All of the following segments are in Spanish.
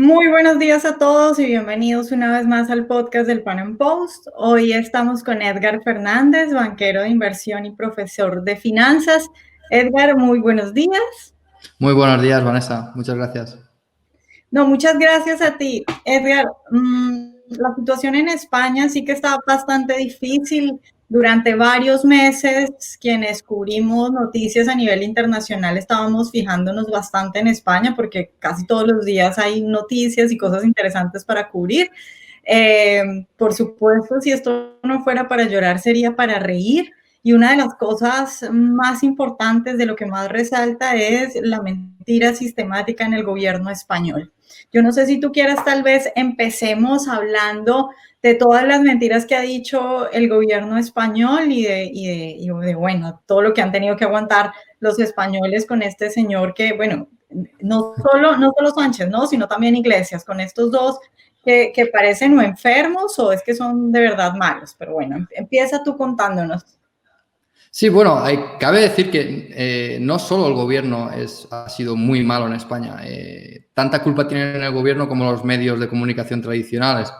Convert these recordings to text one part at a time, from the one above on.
Muy buenos días a todos y bienvenidos una vez más al podcast del Pan Am Post. Hoy estamos con Edgar Fernández, banquero de inversión y profesor de finanzas. Edgar, muy buenos días. Muy buenos días, Vanessa. Muchas gracias. No, muchas gracias a ti. Edgar, la situación en España sí que está bastante difícil. Durante varios meses, quienes cubrimos noticias a nivel internacional estábamos fijándonos bastante en España porque casi todos los días hay noticias y cosas interesantes para cubrir. Por supuesto, si esto no fuera para llorar, sería para reír. Y una de las cosas más importantes, de lo que más resalta, es la mentira sistemática en el gobierno español. Yo no sé si tú quieras, tal vez empecemos hablando de todas las mentiras que ha dicho el gobierno español y de, bueno, todo lo que han tenido que aguantar los españoles con este señor que, bueno, no solo Sánchez, ¿no? Sino también Iglesias, con estos dos que parecen o enfermos o es que son de verdad malos. Pero bueno, empieza tú contándonos. Sí, bueno, cabe decir que no solo el gobierno ha sido muy malo en España. Tanta culpa tienen el gobierno como los medios de comunicación tradicionales.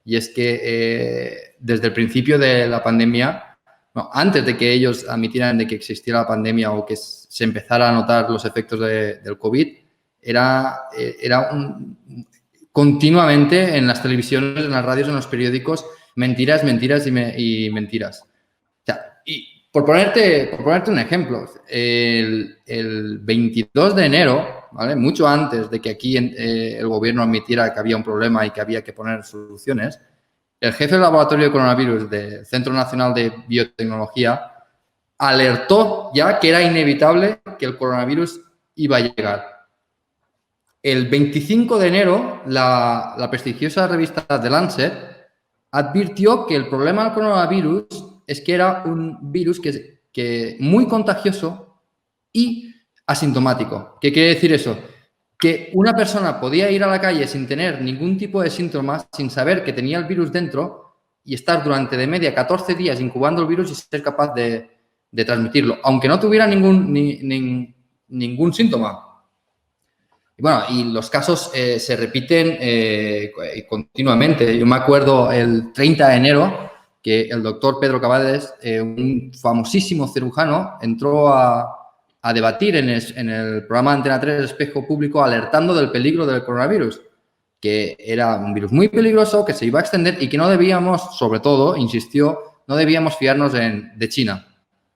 Y es que desde el principio de la pandemia, no, antes de que ellos admitieran de que existiera la pandemia o que se empezara a notar los efectos del COVID, continuamente en las televisiones, en las radios, en los periódicos, mentiras, mentiras y mentiras. O sea, y por ponerte un ejemplo, el 22 de enero, ¿vale? Mucho antes de que aquí el gobierno admitiera que había un problema y que había que poner soluciones, el jefe del laboratorio de coronavirus del Centro Nacional de Biotecnología alertó ya que era inevitable que el coronavirus iba a llegar. El 25 de enero, la prestigiosa revista The Lancet advirtió que el problema del coronavirus es que era un virus que muy contagioso y asintomático. ¿Qué quiere decir eso? Que una persona podía ir a la calle sin tener ningún tipo de síntomas, sin saber que tenía el virus dentro y estar durante de media 14 días incubando el virus y ser capaz de transmitirlo, aunque no tuviera ningún síntoma. Y bueno, y los casos se repiten continuamente. Yo me acuerdo el 30 de enero que el doctor Pedro Cabades, un famosísimo cirujano, entró a debatir en el programa Antena 3 Espejo Público alertando del peligro del coronavirus, que era un virus muy peligroso, que se iba a extender y que no debíamos, sobre todo, insistió, no debíamos fiarnos de China.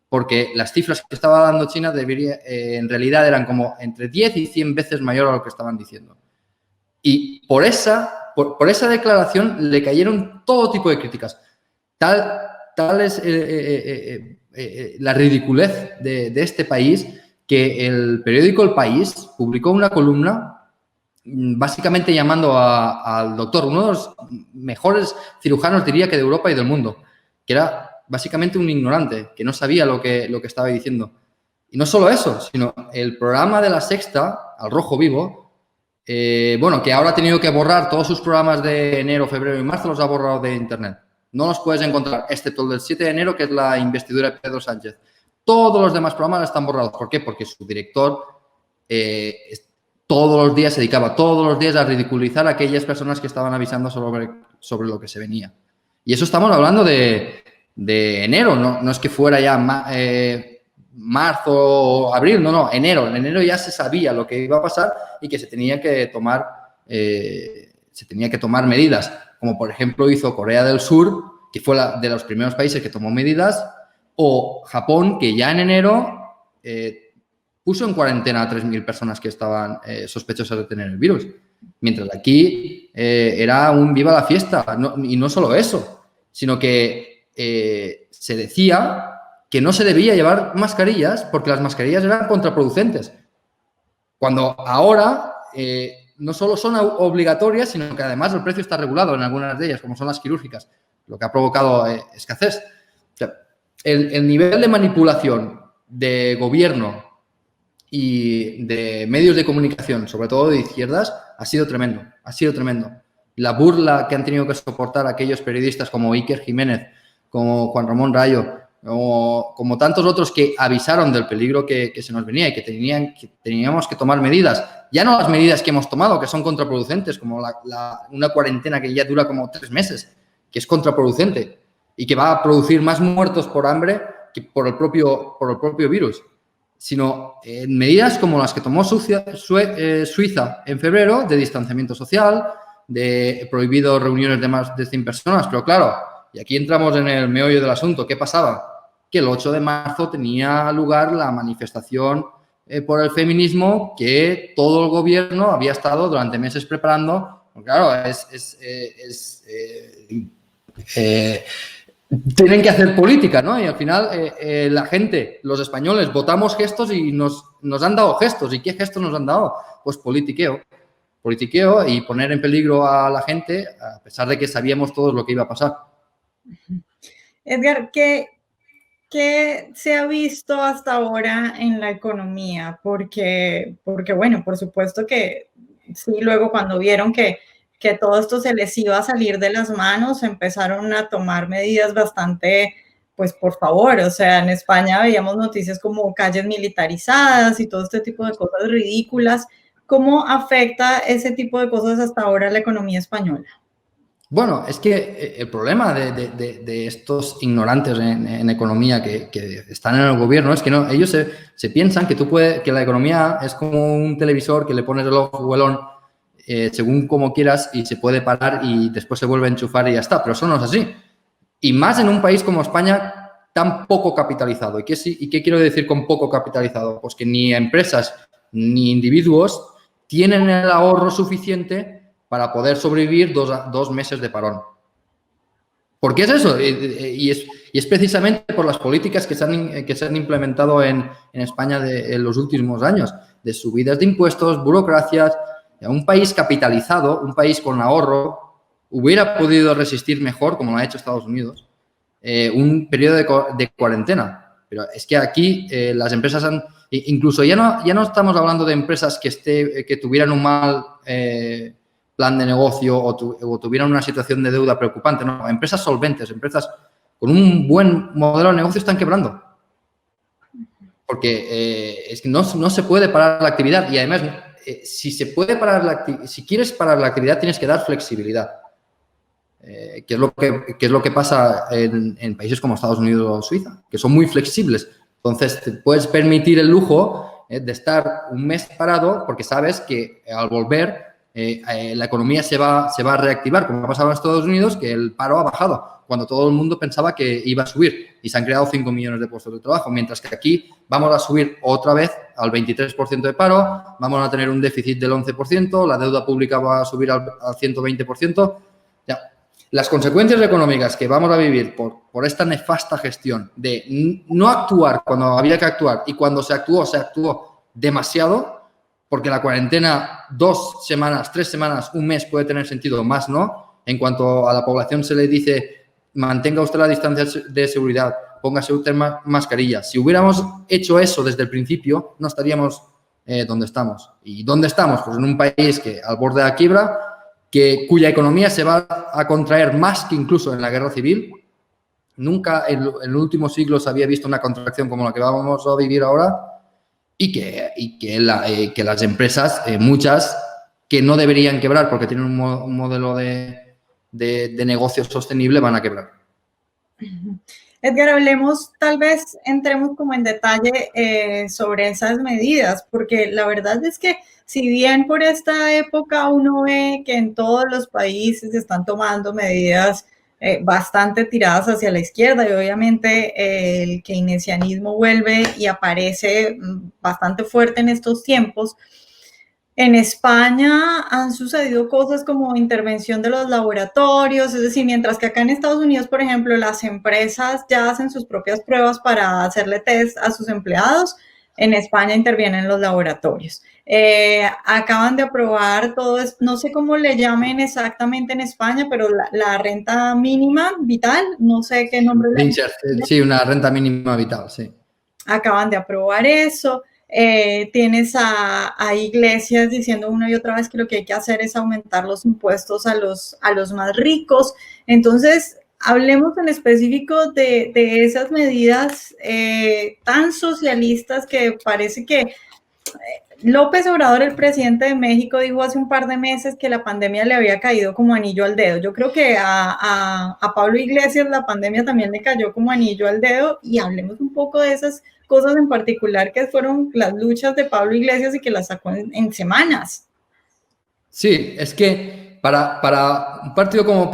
Porque las cifras que estaba dando China en realidad eran como entre 10 y 100 veces mayor a lo que estaban diciendo. Y por esa declaración le cayeron todo tipo de críticas. Tal es la ridiculez de este país que el periódico El País publicó una columna básicamente llamando al doctor, uno de los mejores cirujanos, diría que de Europa y del mundo, que era básicamente un ignorante, que no sabía lo que estaba diciendo. Y no solo eso, sino el programa de La Sexta, Al Rojo Vivo, bueno, que ahora ha tenido que borrar todos sus programas de enero, febrero y marzo, los ha borrado de internet. No los puedes encontrar, excepto el del 7 de enero, que es la investidura de Pedro Sánchez. Todos los demás programas están borrados. ¿Por qué? Porque su director todos los días se dedicaba todos los días a ridiculizar a aquellas personas que estaban avisando sobre lo que se venía. Y eso estamos hablando de enero, no es que fuera ya marzo o abril, no, enero. En enero ya se sabía lo que iba a pasar y que se tenía que tomar medidas, como por ejemplo hizo Corea del Sur, que fue de los primeros países que tomó medidas, o Japón, que ya en enero puso en cuarentena a 3.000 personas que estaban sospechosas de tener el virus. Mientras aquí era un viva la fiesta. Y no solo eso, sino que se decía que no se debía llevar mascarillas porque las mascarillas eran contraproducentes. Cuando ahora no solo son obligatorias, sino que además el precio está regulado en algunas de ellas, como son las quirúrgicas, lo que ha provocado escasez. O sea, el nivel de manipulación de gobierno y de medios de comunicación, sobre todo de izquierdas, ha sido tremendo. La burla que han tenido que soportar aquellos periodistas como Iker Jiménez, como Juan Ramón Rayo, o como tantos otros que avisaron del peligro que se nos venía y que teníamos que tomar medidas, ya no las medidas que hemos tomado, que son contraproducentes, como una cuarentena que ya dura como 3 meses, que es contraproducente y que va a producir más muertos por hambre que por el propio virus, sino medidas como las que tomó Suiza en febrero, de distanciamiento social, de prohibido reuniones de más de 100 personas, pero claro, y aquí entramos en el meollo del asunto. ¿Qué pasaba? Que el 8 de marzo tenía lugar la manifestación por el feminismo que todo el gobierno había estado durante meses preparando. Claro, tienen que hacer política, ¿no? Y al final la gente, los españoles, votamos gestos y nos han dado gestos. ¿Y qué gestos nos han dado? Pues politiqueo y poner en peligro a la gente, a pesar de que sabíamos todos lo que iba a pasar. Edgar, ¿qué se ha visto hasta ahora en la economía? Porque bueno, por supuesto que sí, luego cuando vieron que todo esto se les iba a salir de las manos, empezaron a tomar medidas bastante, pues por favor, o sea, en España veíamos noticias como calles militarizadas y todo este tipo de cosas ridículas. ¿Cómo afecta ese tipo de cosas hasta ahora a la economía española? Bueno, es que el problema de estos ignorantes en economía que están en el gobierno es que no, ellos se piensan que la economía es como un televisor que le pones el ojo on según como quieras y se puede parar y después se vuelve a enchufar y ya está, pero eso no es así. Y más en un país como España tan poco capitalizado. ¿Y qué quiero decir con poco capitalizado? Pues que ni empresas ni individuos tienen el ahorro suficiente para poder sobrevivir 2 meses de parón. ¿Por qué es eso? Y es precisamente por las políticas que se han implementado en España en los últimos años, de subidas de impuestos, burocracias. Un país capitalizado, un país con ahorro, hubiera podido resistir mejor, como lo ha hecho Estados Unidos, un periodo de cuarentena. Pero es que aquí las empresas incluso ya no estamos hablando de empresas que tuvieran un mal plan de negocio o tuvieran una situación de deuda preocupante. No, empresas solventes, empresas con un buen modelo de negocio están quebrando. Porque es que no se puede parar la actividad y además si quieres parar la actividad tienes que dar flexibilidad. Que es lo que pasa en países como Estados Unidos o Suiza, que son muy flexibles. Entonces, te puedes permitir el lujo de estar un mes parado porque sabes que al volver la economía se va a reactivar, como ha pasado en Estados Unidos, que el paro ha bajado, cuando todo el mundo pensaba que iba a subir y se han creado 5 millones de puestos de trabajo, mientras que aquí vamos a subir otra vez al 23% de paro, vamos a tener un déficit del 11%, la deuda pública va a subir al 120%. Ya. Las consecuencias económicas que vamos a vivir por esta nefasta gestión de no actuar cuando había que actuar y cuando se actuó demasiado, porque la cuarentena 2 semanas, 3 semanas, un mes puede tener sentido, más no. En cuanto a la población se le dice mantenga usted la distancia de seguridad, póngase usted mascarilla. Si hubiéramos hecho eso desde el principio, no estaríamos donde estamos. ¿Y dónde estamos? Pues en un país que al borde de la quiebra, cuya economía se va a contraer más que incluso en la guerra civil. Nunca en el último siglo se había visto una contracción como la que vamos a vivir ahora y que las empresas, muchas, que no deberían quebrar porque tienen un modelo de negocio sostenible, van a quebrar. Edgar, hablemos, tal vez entremos como en detalle sobre esas medidas, porque la verdad es que si bien por esta época uno ve que en todos los países se están tomando medidas bastante tiradas hacia la izquierda y obviamente el keynesianismo vuelve y aparece bastante fuerte en estos tiempos, en España han sucedido cosas como intervención de los laboratorios, es decir, mientras que acá en Estados Unidos, por ejemplo, las empresas ya hacen sus propias pruebas para hacerle test a sus empleados, en España intervienen los laboratorios. Acaban de aprobar todo, no sé cómo le llamen exactamente en España, pero la renta mínima vital, no sé qué nombre le llaman. Sí, una renta mínima vital, sí. Acaban de aprobar eso. Tienes a iglesias diciendo una y otra vez que lo que hay que hacer es aumentar los impuestos a los más ricos. Entonces, hablemos en específico de esas medidas tan socialistas que parece que López Obrador, el presidente de México, dijo hace un par de meses que la pandemia le había caído como anillo al dedo. Yo creo que a Pablo Iglesias la pandemia también le cayó como anillo al dedo, y hablemos un poco de esas cosas en particular que fueron las luchas de Pablo Iglesias y que las sacó en semanas. Sí, es que para un partido como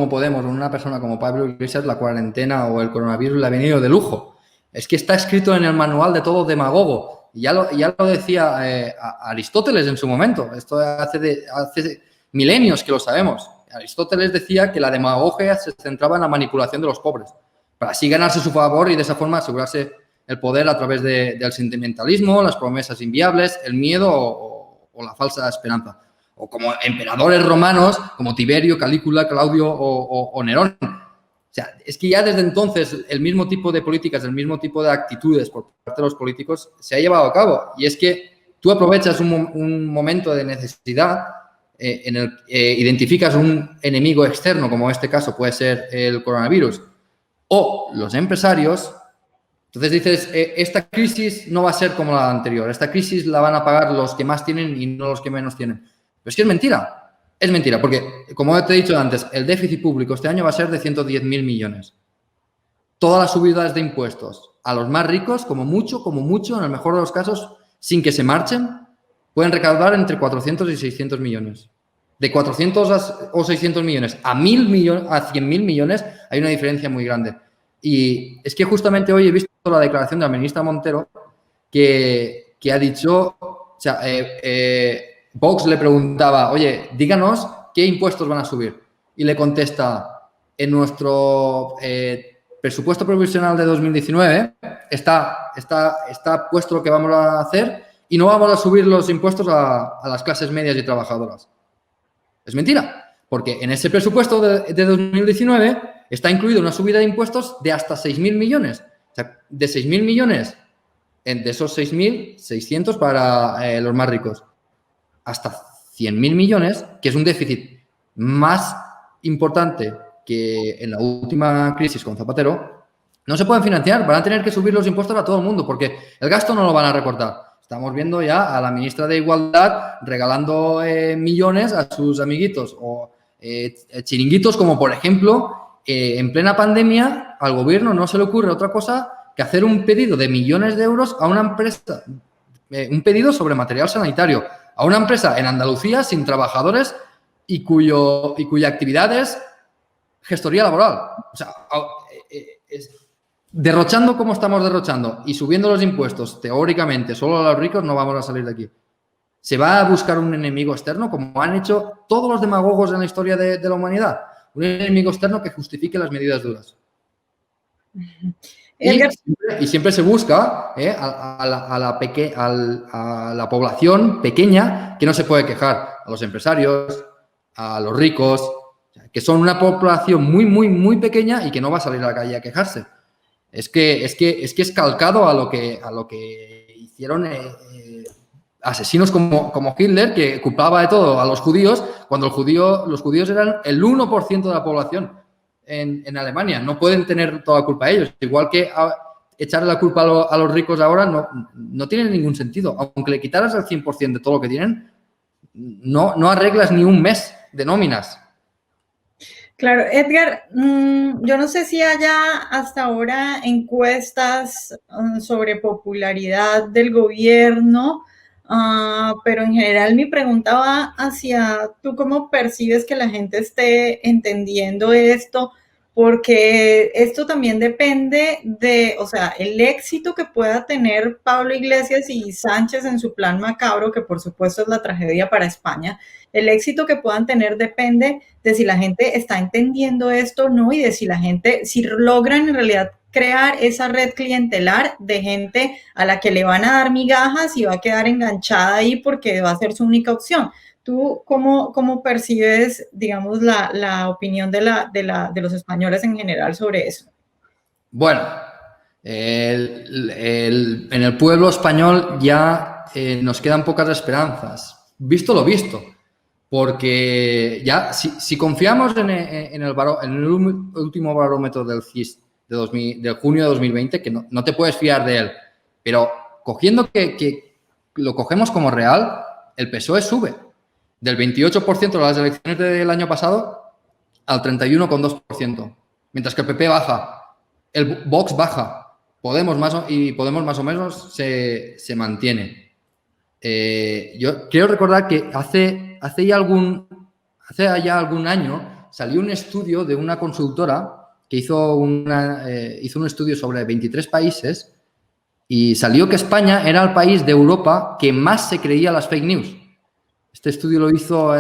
Podemos o una persona como Pablo Iglesias, la cuarentena o el coronavirus le ha venido de lujo. Es que está escrito en el manual de todo demagogo. Y ya lo decía Aristóteles en su momento. Esto hace milenios que lo sabemos. Aristóteles decía que la demagogia se centraba en la manipulación de los pobres, para así ganarse su favor y de esa forma asegurarse el poder a través del sentimentalismo, las promesas inviables, el miedo o la falsa esperanza. O como emperadores romanos como Tiberio, Calígula, Claudio o Nerón. O sea, es que ya desde entonces el mismo tipo de políticas, el mismo tipo de actitudes por parte de los políticos se ha llevado a cabo. Y es que tú aprovechas un momento de necesidad en el que identificas un enemigo externo, como en este caso puede ser el coronavirus, o los empresarios. Entonces dices, esta crisis no va a ser como la anterior, esta crisis la van a pagar los que más tienen y no los que menos tienen. Pero es que es mentira. Es mentira, porque, como te he dicho antes, el déficit público este año va a ser de 110.000 millones. Todas las subidas de impuestos a los más ricos, como mucho, en el mejor de los casos, sin que se marchen, pueden recaudar entre 400 y 600 millones. De 400 o 600 millones a 100.000 millones hay una diferencia muy grande. Y es que justamente hoy he visto la declaración de la ministra Montero que ha dicho, o sea, Vox le preguntaba, oye, díganos qué impuestos van a subir. Y le contesta, en nuestro presupuesto provisional de 2019 está puesto lo que vamos a hacer y no vamos a subir los impuestos a las clases medias y trabajadoras. Es mentira, porque en ese presupuesto de 2019 está incluida una subida de impuestos de hasta 6.000 millones. O sea, de 6.000 millones, de esos 6.000, 600 para los más ricos. Hasta 100.000 millones, que es un déficit más importante que en la última crisis con Zapatero, no se pueden financiar. Van a tener que subir los impuestos a todo el mundo porque el gasto no lo van a recortar. Estamos viendo ya a la ministra de Igualdad regalando millones a sus amiguitos o chiringuitos como, por ejemplo, en plena pandemia al gobierno no se le ocurre otra cosa que hacer un pedido de millones de euros a una empresa, un pedido sobre material sanitario, a una empresa en Andalucía sin trabajadores y cuya actividad es gestoría laboral. O sea, derrochando como estamos derrochando y subiendo los impuestos, teóricamente, solo a los ricos, no vamos a salir de aquí. Se va a buscar un enemigo externo, como han hecho todos los demagogos en la historia de la humanidad. Un enemigo externo que justifique las medidas duras. Y siempre se busca a la población pequeña que no se puede quejar, a los empresarios, a los ricos, que son una población muy, muy, muy pequeña y que no va a salir a la calle a quejarse. Es que es calcado a lo que hicieron asesinos como Hitler, que culpaba de todo a los judíos, cuando los judíos eran el 1% de la población en Alemania. No pueden tener toda la culpa ellos. Igual que echarle la culpa a los ricos ahora no tiene ningún sentido. Aunque le quitaras el 100% de todo lo que tienen, no arreglas ni un mes de nóminas. Claro, Edgar, yo no sé si haya hasta ahora encuestas sobre popularidad del gobierno, pero en general mi pregunta va hacia tú cómo percibes que la gente esté entendiendo esto, porque esto también depende de, o sea, el éxito que pueda tener Pablo Iglesias y Sánchez en su plan macabro, que por supuesto es la tragedia para España. El éxito que puedan tener depende de si la gente está entendiendo esto o no y de si la gente, si logran en realidad crear esa red clientelar de gente a la que le van a dar migajas y va a quedar enganchada ahí porque va a ser su única opción. ¿Tú cómo percibes, digamos, la opinión de los españoles en general sobre eso? Bueno, en el pueblo español ya nos quedan pocas esperanzas. Visto lo visto. porque ya, si confiamos en el último barómetro del CIS de junio de 2020, que no te puedes fiar de él, pero cogiendo que lo cogemos como real, el PSOE sube del 28% de las elecciones del año pasado al 31,2%, mientras que el PP baja, el Vox baja, Podemos más o menos se mantiene. Yo quiero recordar que hace ya algún año salió un estudio de una consultora que hizo un estudio sobre 23 países y salió que España era el país de Europa que más se creía las fake news. Este estudio lo hizo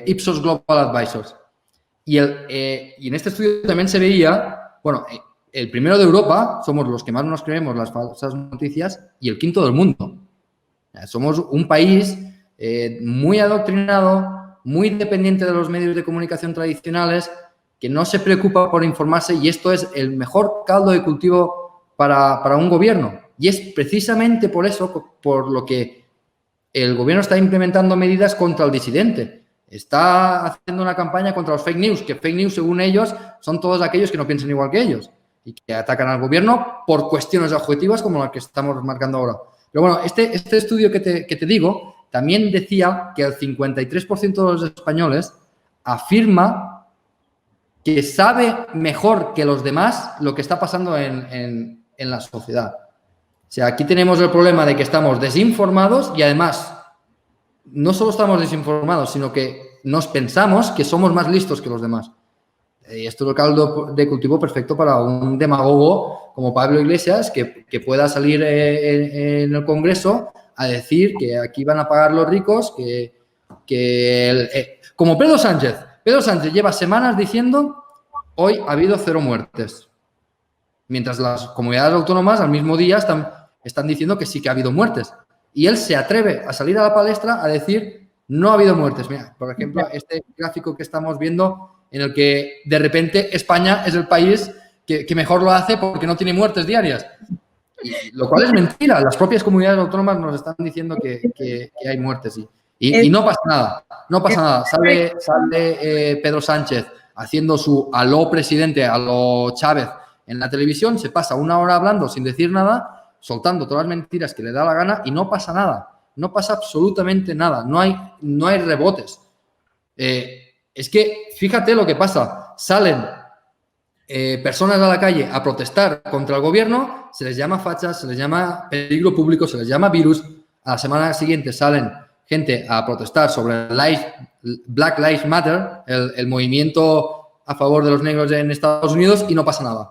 Ipsos Global Advisors. Y en este estudio también se veía, bueno, el primero de Europa, somos los que más nos creemos las falsas noticias, y el quinto del mundo. Somos un país muy adoctrinado, muy dependiente de los medios de comunicación tradicionales, que no se preocupa por informarse, y esto es el mejor caldo de cultivo para un gobierno. Y es precisamente por eso, por lo que el gobierno está implementando medidas contra el disidente. Está haciendo una campaña contra los fake news, que fake news, según ellos, son todos aquellos que no piensan igual que ellos y que atacan al gobierno por cuestiones objetivas como las que estamos marcando ahora. Pero bueno, este estudio que te digo también decía que el 53% de los españoles afirma que sabe mejor que los demás lo que está pasando en la sociedad. O sea, aquí tenemos el problema de que estamos desinformados y además no solo estamos desinformados, sino que nos pensamos que somos más listos que los demás. Y esto es el caldo de cultivo perfecto para un demagogo como Pablo Iglesias que pueda salir en el Congreso a decir que aquí van a pagar los ricos, como Pedro Sánchez. Pedro Sánchez lleva semanas diciendo hoy ha habido 0 muertes. Mientras las comunidades autónomas al mismo día están diciendo que sí que ha habido muertes. Y él se atreve a salir a la palestra a decir no ha habido muertes. Mira, por ejemplo, este gráfico que estamos viendo en el que de repente España es el país que mejor lo hace porque no tiene muertes diarias. Lo cual es mentira. Las propias comunidades autónomas nos están diciendo que hay muertes y no pasa nada. No pasa nada. Sale Pedro Sánchez haciendo su aló presidente, aló Chávez en la televisión, se pasa 1 hora hablando sin decir nada, soltando todas las mentiras que le da la gana y no pasa nada. No pasa absolutamente nada. No hay rebotes. Es que fíjate lo que pasa. Salen personas a la calle a protestar contra el gobierno, se les llama fachas, se les llama peligro público, se les llama virus. A la semana siguiente salen gente a protestar sobre Black Lives Matter, el movimiento a favor de los negros en Estados Unidos, y no pasa nada.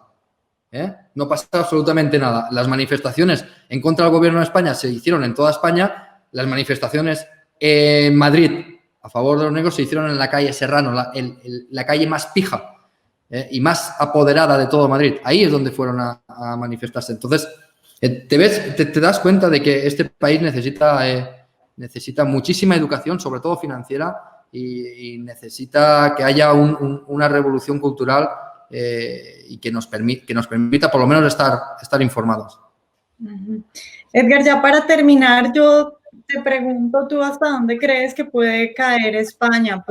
No pasa absolutamente nada. Las manifestaciones en contra del gobierno de España se hicieron en toda España. Las manifestaciones en Madrid a favor de los negros se hicieron en la calle Serrano, la calle más pija y más apoderada de todo Madrid. Ahí es donde fueron a manifestarse. Entonces, te das cuenta de que este país necesita muchísima educación, sobre todo financiera, y necesita que haya una revolución cultural y que nos permita por lo menos estar informados. Edgar, ya para terminar, yo te pregunto tú hasta dónde crees que puede caer España,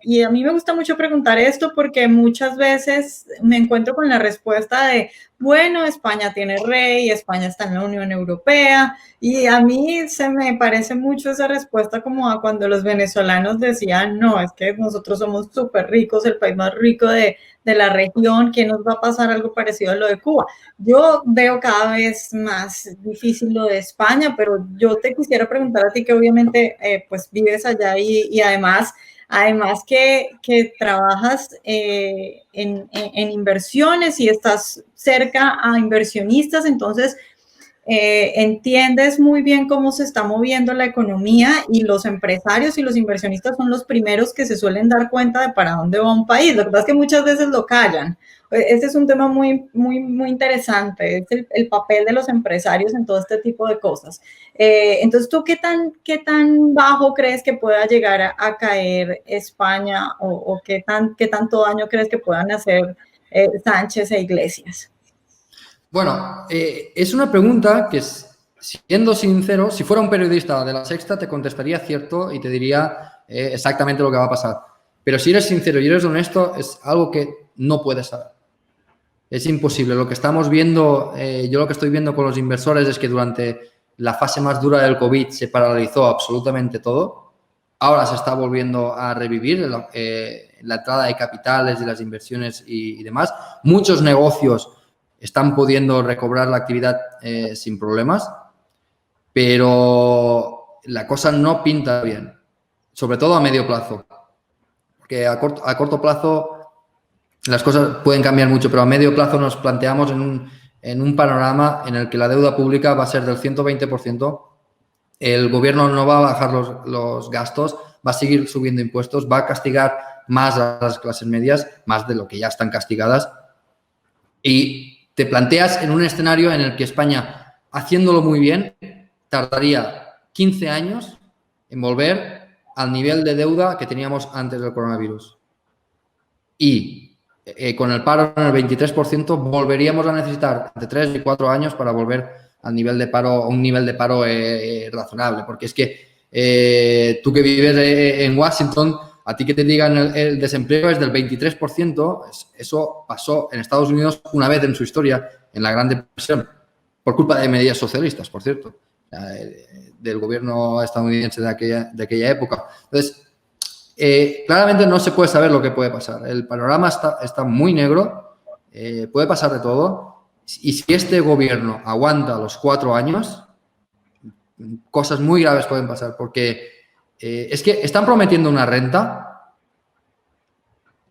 y a mí me gusta mucho preguntar esto porque muchas veces me encuentro con la respuesta de, bueno, España tiene rey, España está en la Unión Europea, y a mí se me parece mucho esa respuesta como a cuando los venezolanos decían, no, es que nosotros somos súper ricos, el país más rico de la región, que nos va a pasar algo parecido a lo de Cuba. Yo veo cada vez más difícil lo de España, pero yo te quisiera preguntar a ti que obviamente pues vives allá y además que trabajas en inversiones y estás cerca a inversionistas, entonces entiendes muy bien cómo se está moviendo la economía y los empresarios y los inversionistas son los primeros que se suelen dar cuenta de para dónde va un país. Lo que pasa es que muchas veces lo callan. Este es un tema muy, muy, muy interesante, es el papel de los empresarios en todo este tipo de cosas. Entonces, ¿tú qué tan bajo crees que pueda llegar a caer España o qué tanto daño crees que puedan hacer Sánchez e Iglesias? Bueno, es una pregunta que, siendo sincero, si fuera un periodista de La Sexta te contestaría cierto y te diría exactamente lo que va a pasar. Pero si eres sincero y eres honesto, es algo que no puedes saber. Es imposible. Lo que estamos viendo, yo lo que estoy viendo con los inversores es que durante la fase más dura del COVID se paralizó absolutamente todo. Ahora se está volviendo a revivir la entrada de capitales y las inversiones y demás. Muchos negocios están pudiendo recobrar la actividad sin problemas, pero la cosa no pinta bien, sobre todo a medio plazo. Porque a corto plazo las cosas pueden cambiar mucho, pero a medio plazo nos planteamos en un panorama en el que la deuda pública va a ser del 120%, el gobierno no va a bajar los gastos, va a seguir subiendo impuestos, va a castigar más a las clases medias, más de lo que ya están castigadas, y te planteas en un escenario en el que España, haciéndolo muy bien, tardaría 15 años en volver al nivel de deuda que teníamos antes del coronavirus. Y con el paro en el 23%, volveríamos a necesitar entre 3 y 4 años para volver al nivel de paro, a un nivel de paro razonable. Porque es que tú que vives en Washington, a ti que te digan el desempleo es del 23%, eso pasó en Estados Unidos una vez en su historia, en la Gran Depresión, por culpa de medidas socialistas, por cierto, del gobierno estadounidense de aquella época. Entonces, claramente no se puede saber lo que puede pasar. El panorama está muy negro, puede pasar de todo. Y si este gobierno aguanta los 4 años, cosas muy graves pueden pasar, porque es que están prometiendo una renta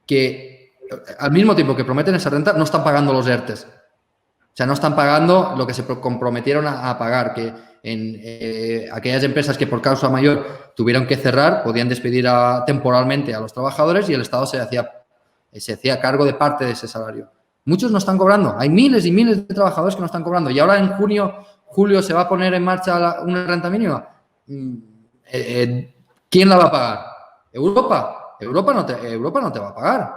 que al mismo tiempo que prometen esa renta no están pagando los ERTES. O sea, no están pagando lo que se comprometieron a pagar, que en aquellas empresas que por causa mayor tuvieron que cerrar, podían despedir temporalmente a los trabajadores y el Estado se hacía cargo de parte de ese salario. Muchos no están cobrando. Hay miles y miles de trabajadores que no están cobrando. Y ahora en julio se va a poner en marcha una renta mínima. ¿Quién la va a pagar? ¿Europa? Europa no te va a pagar.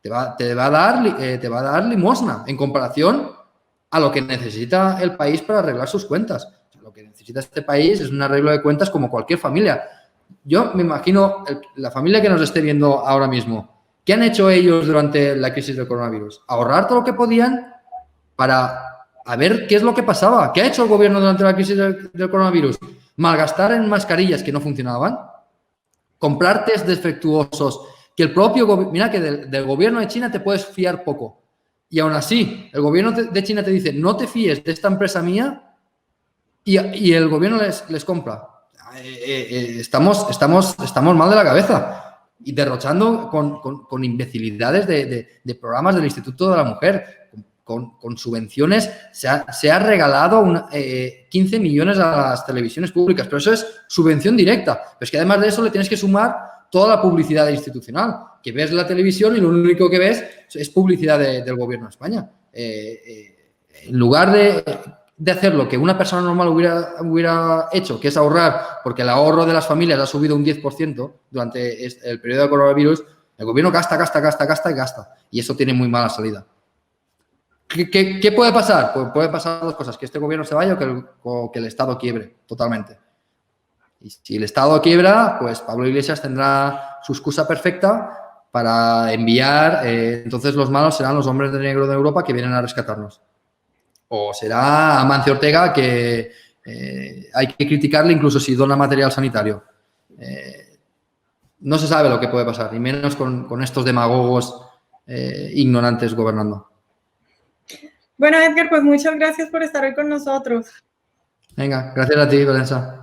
Te va a dar limosna en comparación a lo que necesita el país para arreglar sus cuentas. O sea, lo que necesita este país es un arreglo de cuentas como cualquier familia. Yo me imagino la familia que nos esté viendo ahora mismo. ¿Qué han hecho ellos durante la crisis del coronavirus? Ahorrar todo lo que podían para ver qué es lo que pasaba. ¿Qué ha hecho el gobierno durante la crisis del coronavirus? Malgastar en mascarillas que no funcionaban, comprar test defectuosos, que el propio gobierno... Mira que del gobierno de China te puedes fiar poco. Y aún así, el gobierno de China te dice, no te fíes de esta empresa mía, y el gobierno les compra. Estamos mal de la cabeza. Y derrochando con imbecilidades de programas del Instituto de la Mujer, con subvenciones. Se ha regalado 15 millones a las televisiones públicas, pero eso es subvención directa. Pero es que además de eso le tienes que sumar toda la publicidad institucional, que ves la televisión y lo único que ves es publicidad del gobierno de España. En lugar de hacer lo que una persona normal hubiera hecho, que es ahorrar, porque el ahorro de las familias ha subido un 10% durante el periodo de coronavirus, el gobierno gasta. Y eso tiene muy mala salida. ¿Qué puede pasar? Pues puede pasar dos cosas, que este gobierno se vaya o que el Estado quiebre totalmente. Y si el Estado quiebra, pues Pablo Iglesias tendrá su excusa perfecta para enviar, entonces los malos serán los hombres de negro de Europa que vienen a rescatarnos. O será Amancio Ortega, que hay que criticarle incluso si dona material sanitario. No se sabe lo que puede pasar, y menos con estos demagogos ignorantes gobernando. Bueno, Edgar, pues muchas gracias por estar hoy con nosotros. Venga, gracias a ti, Valenza.